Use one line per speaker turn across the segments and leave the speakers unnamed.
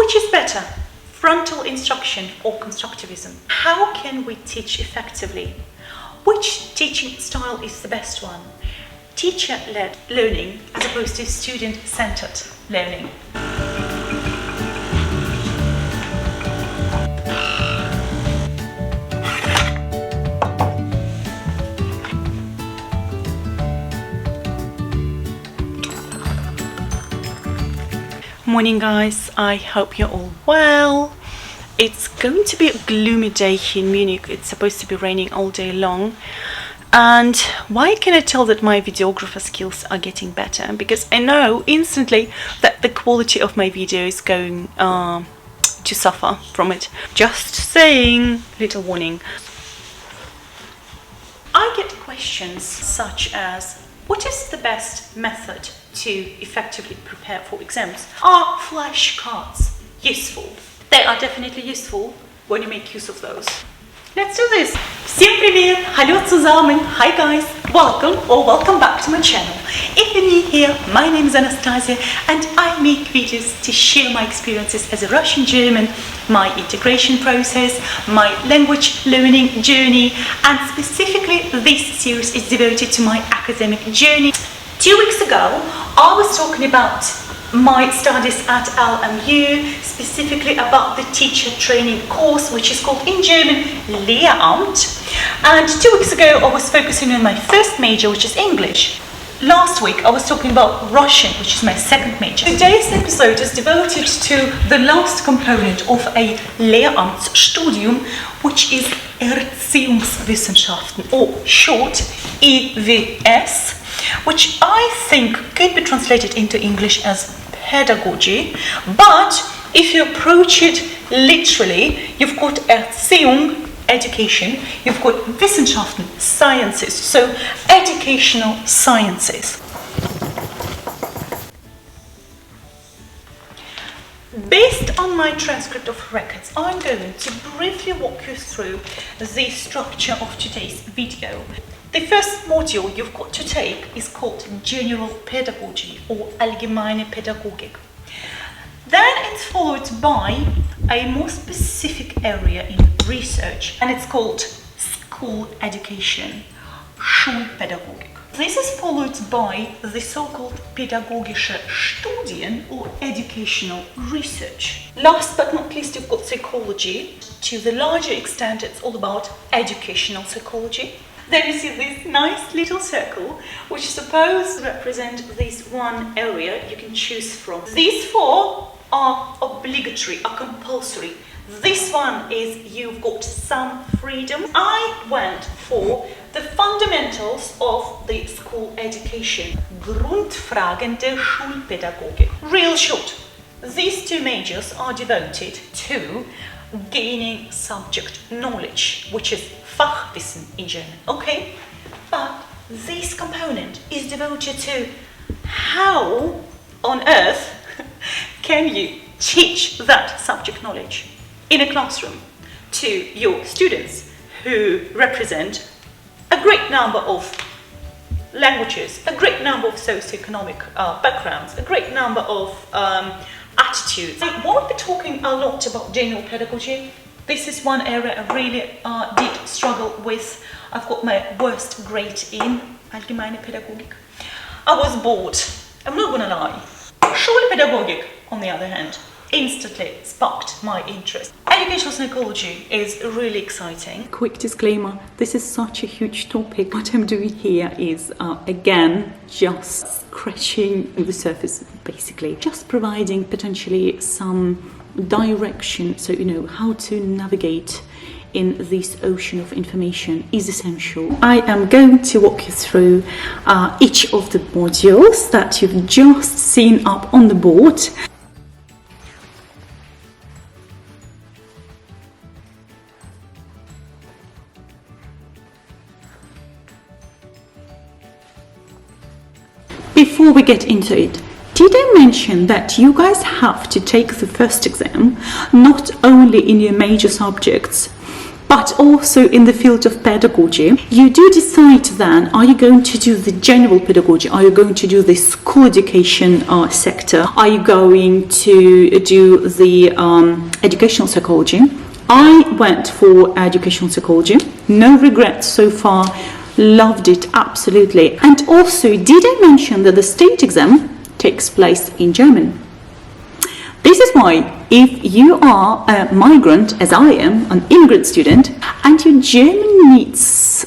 Which is better, frontal instruction or constructivism? How can we teach effectively? Which teaching style is the best one? Teacher-led learning as opposed to student-centered learning. Morning guys, I hope you're all well. It's going to be a gloomy day here in Munich. It's supposed to be raining all day long. And why can I tell that my videographer skills are getting better? Because I know instantly that the quality of my video is going to suffer from it. Just saying, little warning. I get questions such as, what is the best method to effectively prepare for exams? Are flashcards useful? They are definitely useful when you make use of those. Let's do this! Всем привет! Hallo, zusammen! Hi guys! Welcome or welcome back to my channel. If you're new here, my name is Anastasia and I make videos to share my experiences as a Russian German, my integration process, my language learning journey, and specifically this series is devoted to my academic journey. 2 weeks ago, I was talking about my studies at LMU, specifically about the teacher training course, which is called in German Lehramt. And 2 weeks ago, I was focusing on my first major, which is English. Last week, I was talking about Russian, which is my second major. Today's episode is devoted to the last component of a Lehramtsstudium, which is Erziehungswissenschaften, or short EWS, which I think could be translated into English as pedagogy, but if you approach it literally, you've got Erziehung, education, you've got Wissenschaften, sciences, so educational sciences. Based on my transcript of records, I'm going to briefly walk you through the structure of today's video. The first module you've got to take is called General Pedagogy or Allgemeine Pädagogik. Then it's followed by a more specific area in research, and it's called School Education, Schulpädagogik. This is followed by the so-called Pädagogische Studien or educational research. Last but not least, you've got psychology. To the larger extent, it's all about educational psychology. Then you see this nice little circle, which is supposed to represent this one area you can choose from. These four are obligatory, are compulsory. This one is you've got some freedom. I went for the fundamentals of the school education. Grundfragen der Schulpädagogik. Real short. These two majors are devoted to gaining subject knowledge, which is Fachwissen in German, okay? But this component is devoted to how on earth can you teach that subject knowledge in a classroom to your students who represent a great number of languages, a great number of socioeconomic backgrounds, a great number of attitudes. I won't be talking a lot about general pedagogy. This is one area I really did struggle with. I've got my worst grade in Allgemeine Pädagogik. I was bored, I'm not gonna lie. Schulpädagogik, on the other hand, instantly sparked my interest. Educational psychology is really exciting. Quick disclaimer, this is such a huge topic. What I'm doing here is, again, just scratching the surface, basically. Just providing potentially some direction, so you know how to navigate in this ocean of information is essential. I am going to walk you through each of the modules that you've just seen up on the board. Before we get into it, did I mention that you guys have to take the first exam not only in your major subjects,
but also in the field of pedagogy. You do decide then, are you going to do the general pedagogy? Are you going to do the school education sector? Are you going to do the educational psychology? I went for educational psychology. No regrets so far. Loved it, absolutely. And also, did I mention that the state exam takes place in German? This is why, if you are a migrant, as I am, an immigrant student, and your German needs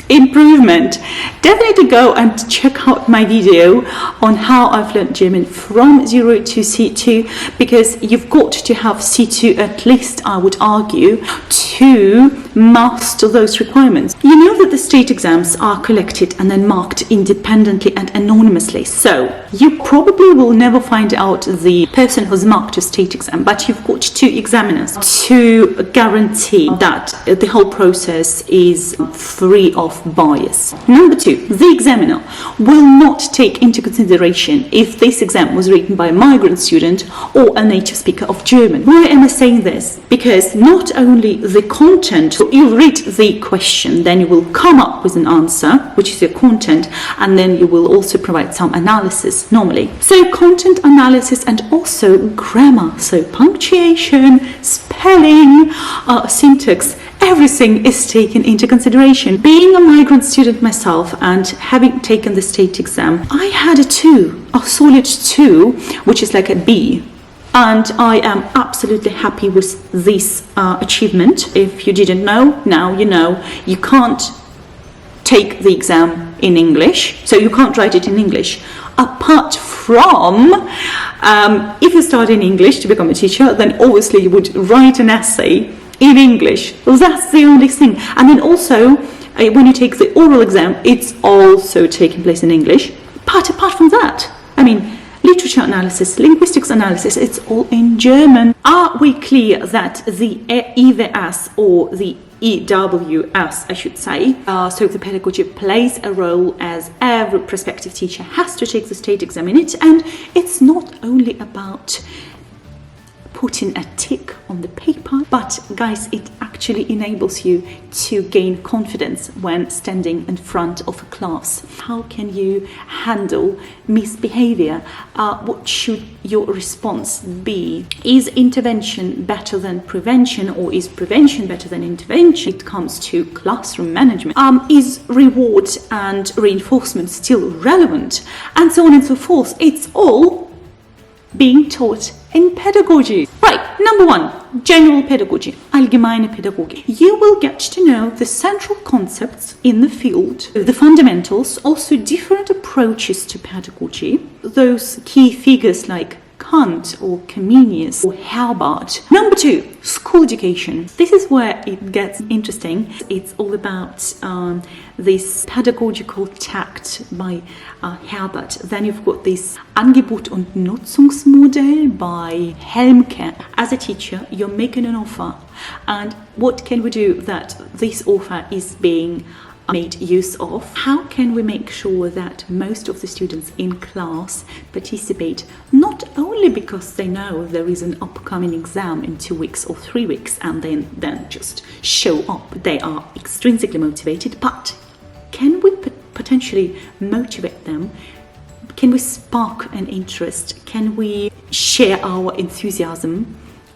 improvement, definitely go and check out my video on how I've learned German from 0 to C2, because you've got to have C2 at least, I would argue, to master those requirements. You know that the state exams are collected and then marked independently and anonymously, so you probably will never find out the person who's marked a state exam, but you've got 2 examiners to guarantee that the whole process is free of bias. Number 2, the examiner will not take into consideration if this exam was written by a migrant student or a native speaker of German. Why am I saying this? Because not only the content, you read the question, then you will come up with an answer, which is your content, and then you will also provide some analysis normally. So content analysis and also grammar, so punctuation, spelling, syntax, everything is taken into consideration. Being a migrant student myself and having taken the state exam, I had a 2, a solid 2, which is like a B. And I am absolutely happy with this achievement. If you didn't know, now you know. You can't take the exam in English, so you can't write it in English. Apart from, if you start in English to become a teacher, then obviously you would write an essay in English. Well, that's the only thing. And then also, when you take the oral exam, it's also taking place in English. But apart from that, I mean, literature analysis, linguistics analysis, it's all in German. Are we clear that the EWS or the EWS, I should say, so the pedagogy plays a role, as every prospective teacher has to take the state exam in it, and it's not only about putting a tick on the paper, but guys, it actually enables you to gain confidence when standing in front of a class. How can you handle misbehavior? What should your response be? Is intervention better than prevention, or is prevention better than intervention? It comes to classroom management. Is reward and reinforcement still relevant? And so on and so forth. It's all being taught in pedagogy. Right, number 1, general pedagogy, allgemeine Pädagogik. You will get to know the central concepts in the field, the fundamentals, also different approaches to pedagogy, those key figures like Kant or Comenius or Herbart. Number 2, school education. This is where it gets interesting. It's all about this pedagogical tact by Herbart. Then you've got this Angebot und Nutzungsmodell by Helmke. As a teacher, you're making an offer, and what can we do that this offer is being made use of? How can we make sure that most of the students in class participate, not only because they know there is an upcoming exam in 2 weeks or 3 weeks and then just show up, they are extrinsically motivated, but can we potentially motivate them? Can we spark an interest? Can we share our enthusiasm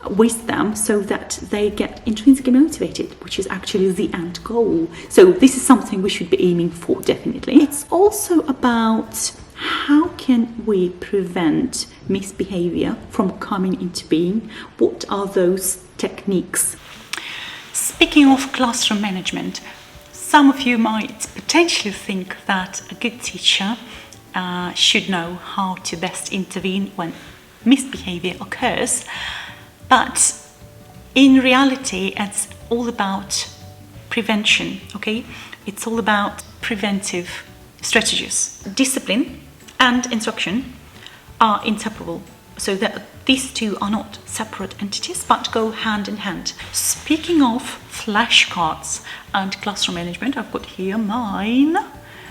with them so that they get intrinsically motivated, which is actually the end goal? So this is something we should be aiming for, definitely. It's also about how can we prevent misbehavior from coming into being? What are those techniques? Speaking of classroom management, some of you might potentially think that a good teacher should know how to best intervene when misbehavior occurs. But in reality, it's all about prevention, okay? It's all about preventive strategies. Discipline and instruction are inseparable, so that these two are not separate entities, but go hand in hand. Speaking of flashcards and classroom management, I've got here mine.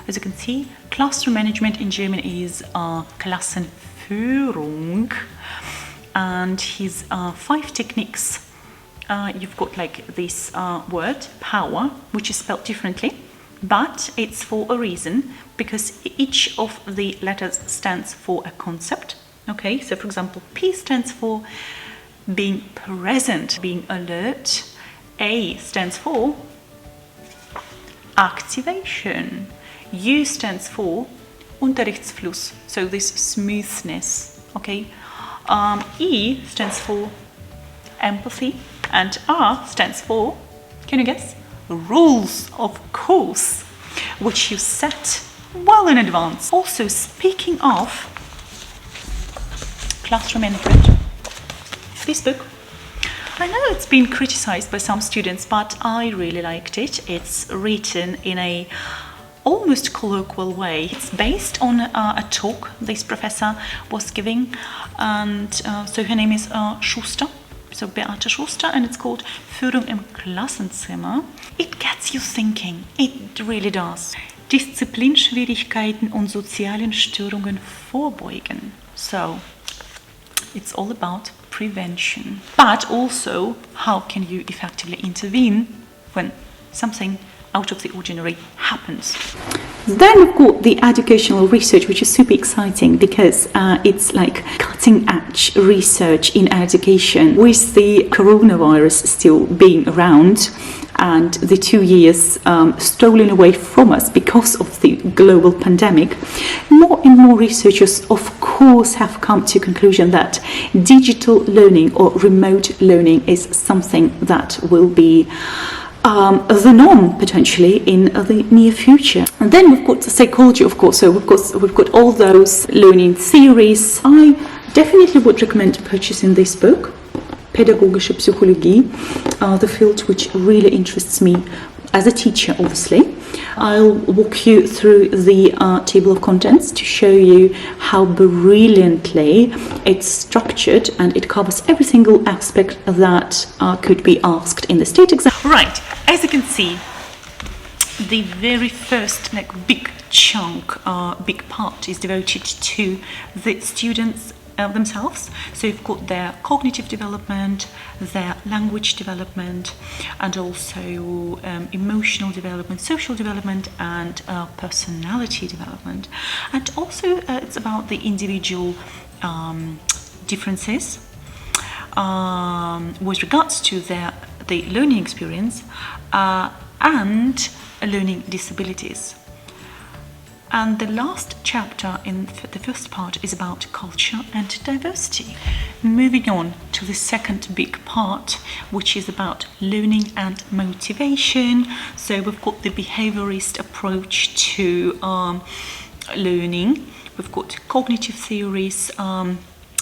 As you can see, classroom management in German is Klassenführung. And his 5 techniques you've got like this word, power, which is spelled differently, but it's for a reason, because each of the letters stands for a concept. Okay, so for example, P stands for being present, being alert. A stands for activation. U stands for Unterrichtsfluss, so this smoothness. Okay, E stands for empathy, and R stands for, can you guess? Rules, of course, which you set well in advance. Also, speaking of classroom etiquette, this book, I know it's been criticized by some students, but I really liked it. It's written in a almost colloquial way. It's based on a talk this professor was giving, and so her name is Schuster. So Beate Schuster, and it's called Führung im Klassenzimmer. It gets you thinking, it really does. Disziplinschwierigkeiten und sozialen Störungen vorbeugen. So it's all about prevention, but also how can you effectively intervene when something out of the ordinary happens. Then we've got the educational research, which is super exciting because it's like cutting edge research in education. With the coronavirus still being around and the 2 years stolen away from us because of the global pandemic, more and more researchers, of course, have come to the conclusion that digital learning or remote learning is something that will be the norm potentially in the near future. And then we've got psychology, of course. So we've got all those learning theories. I definitely would recommend purchasing this book, Pädagogische Psychologie, the field which really interests me as a teacher, obviously. I'll walk you through the table of contents to show you how brilliantly it's structured, and it covers every single aspect that could be asked in the state exam. Right, as you can see, the very first big chunk, big part is devoted to the students themselves. So you've got their cognitive development, their language development, and also emotional development, social development, and personality development. And also it's about the individual differences with regards to the learning experience and learning disabilities. And the last chapter in the first part is about culture and diversity. Moving on to the second big part, which is about learning and motivation. So we've got the behaviorist approach to learning. We've got cognitive theories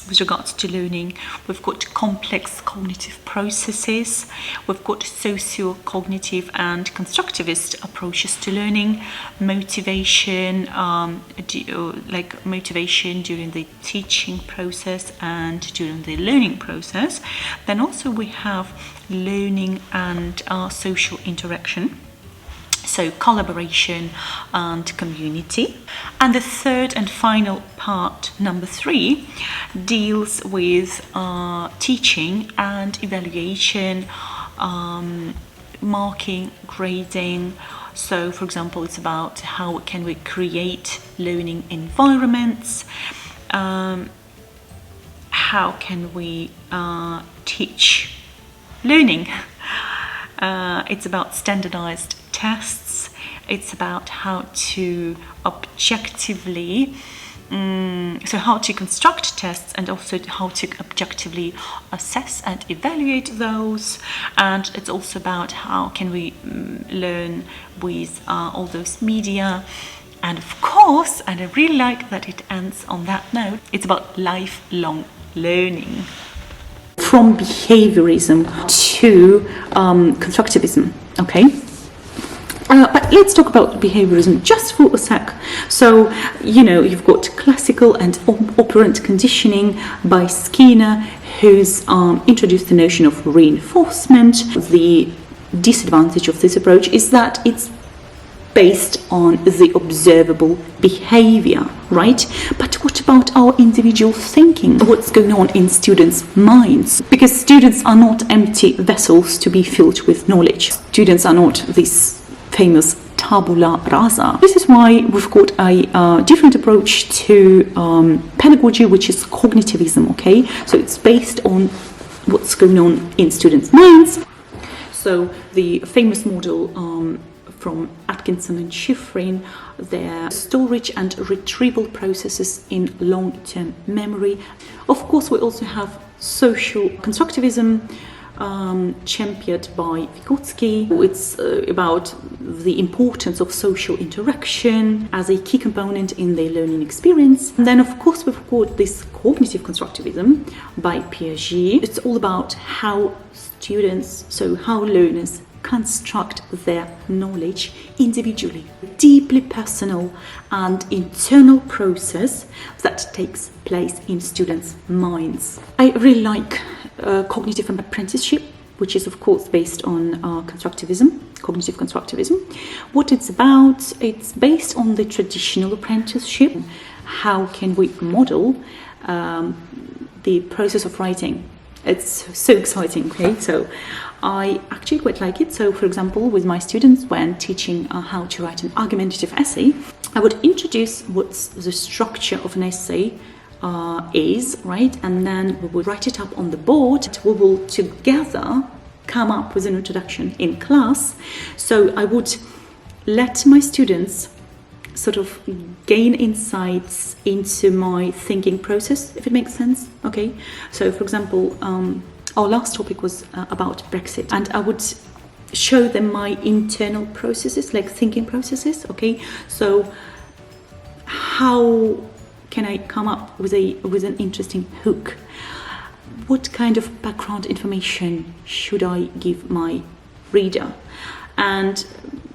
with regards to learning. We've got complex cognitive processes. We've got socio-cognitive and constructivist approaches to learning, motivation, like motivation during the teaching process and during the learning process. Then also we have learning and social interaction. So collaboration and community. And the third and final part, number 3, deals with teaching and evaluation, marking, grading. So for example, it's about how can we create learning environments, how can we teach learning. It's about standardized tests. It's about how to objectively, so how to construct tests, and also how to objectively assess and evaluate those. And it's also about how can we learn with all those media. And of course, and I really like that it ends on that note, it's about lifelong learning. From behaviorism to constructivism, okay? But let's talk about behaviorism just for a sec. So, you know, you've got classical and operant conditioning by Skinner, who's introduced the notion of reinforcement. The disadvantage of this approach is that it's based on the observable behavior, right? But what about our individual thinking? What's going on in students' minds? Because students are not empty vessels to be filled with knowledge. Students are not this famous tabula rasa. This is why we've got a different approach to pedagogy, which is cognitivism, okay? So it's based on what's going on in students' minds. So the famous model from Atkinson and Schifrin, their storage and retrieval processes in long-term memory. Of course, we also have social constructivism, championed by Vygotsky. It's about the importance of social interaction as a key component in their learning experience. And then, of course, we've got this cognitive constructivism by Piaget. It's all about how how learners construct their knowledge individually. Deeply personal and internal process that takes place in students' minds. I really like cognitive apprenticeship, which is of course based on cognitive constructivism. What it's about, it's based on the traditional apprenticeship. How can we model the process of writing? It's so exciting, okay? So I actually quite like it. So, for example, with my students, when teaching how to write an argumentative essay, I would introduce what the structure of an essay is, right? And then we will write it up on the board. We will together come up with an introduction in class. So I would let my students sort of gain insights into my thinking process, if it makes sense, okay? So, for example, our last topic was about Brexit, and I would show them my internal processes, like thinking processes, okay? So, how can I come up with an interesting hook? What kind of background information should I give my reader? And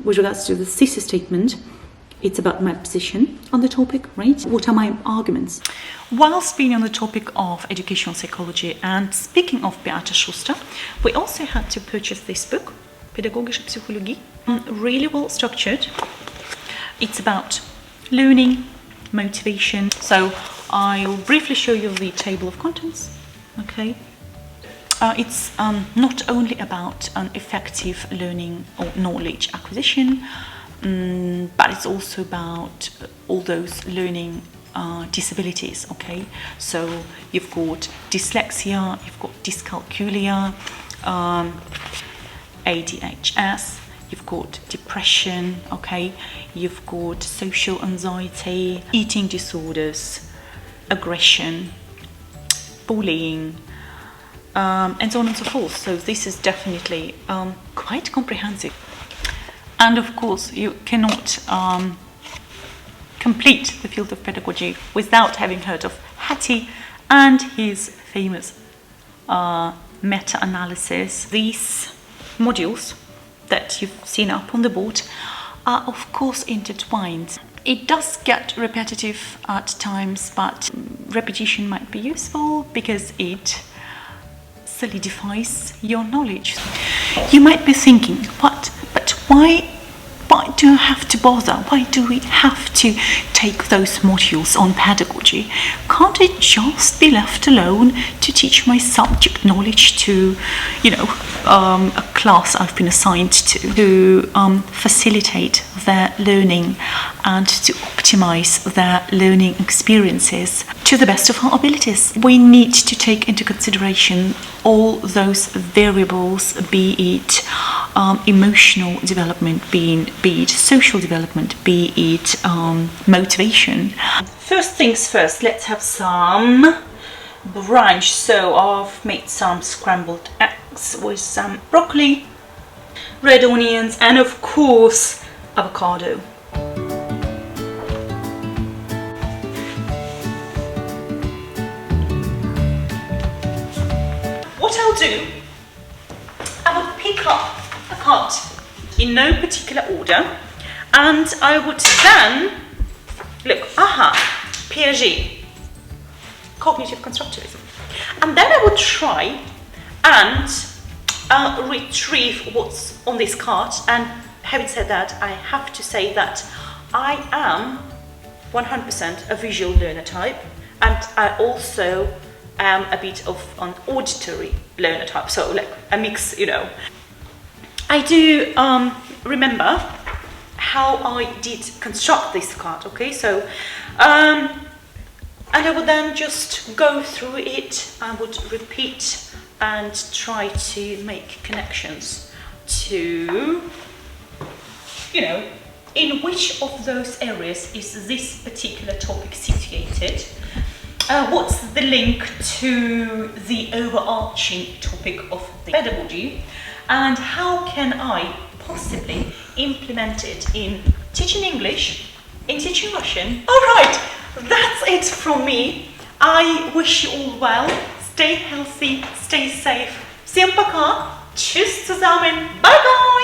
with regards to the thesis statement, it's about my position on the topic, right? What are my arguments? Whilst being on the topic of educational psychology and speaking of Beate Schuster, we also had to purchase this book, Pädagogische Psychologie, really well structured. It's about learning, motivation. So I'll briefly show you the table of contents, okay? It's not only about an effective learning or knowledge acquisition, but it's also about all those learning disabilities, okay? So you've got dyslexia, you've got dyscalculia, ADHS, you've got depression, okay? You've got social anxiety, eating disorders, aggression, bullying, and so on and so forth. So this is definitely quite comprehensive. And of course, you cannot complete the field of pedagogy without having heard of Hattie and his famous meta-analysis. These modules that you've seen up on the board are of course intertwined. It does get repetitive at times, but repetition might be useful because it solidifies your knowledge. You might be thinking, but why do I have to bother? Why do we have to take those modules on pedagogy? Can't I just be left alone to teach my subject knowledge to, a class I've been assigned to facilitate their learning and to optimize their learning experiences to the best of our abilities? We need to take into consideration all those variables, be it emotional development, be it social development, be it motivation. First things first, let's have some brunch. So I've made some scrambled eggs with some broccoli, red onions, and of course avocado. What I'll do, I will pick up a card in no particular order, and I would then look, Piaget, cognitive constructivism, and then I would try and retrieve what's on this card and
having said that, I have to say that I am 100% a visual learner type, and I also am a bit of an auditory learner type, so like a mix, you know. I do remember how I did construct this card, okay, so and I would then just go through it. I would repeat and try to make connections to, you know, in which of those areas is this particular topic situated? What's the link to the overarching topic of the pedagogy? And how can I possibly implement it in teaching English, in teaching Russian? Alright, that's it from me. I wish you all well. Stay healthy, stay safe. Всем пока. Tschüss zusammen. Bye bye.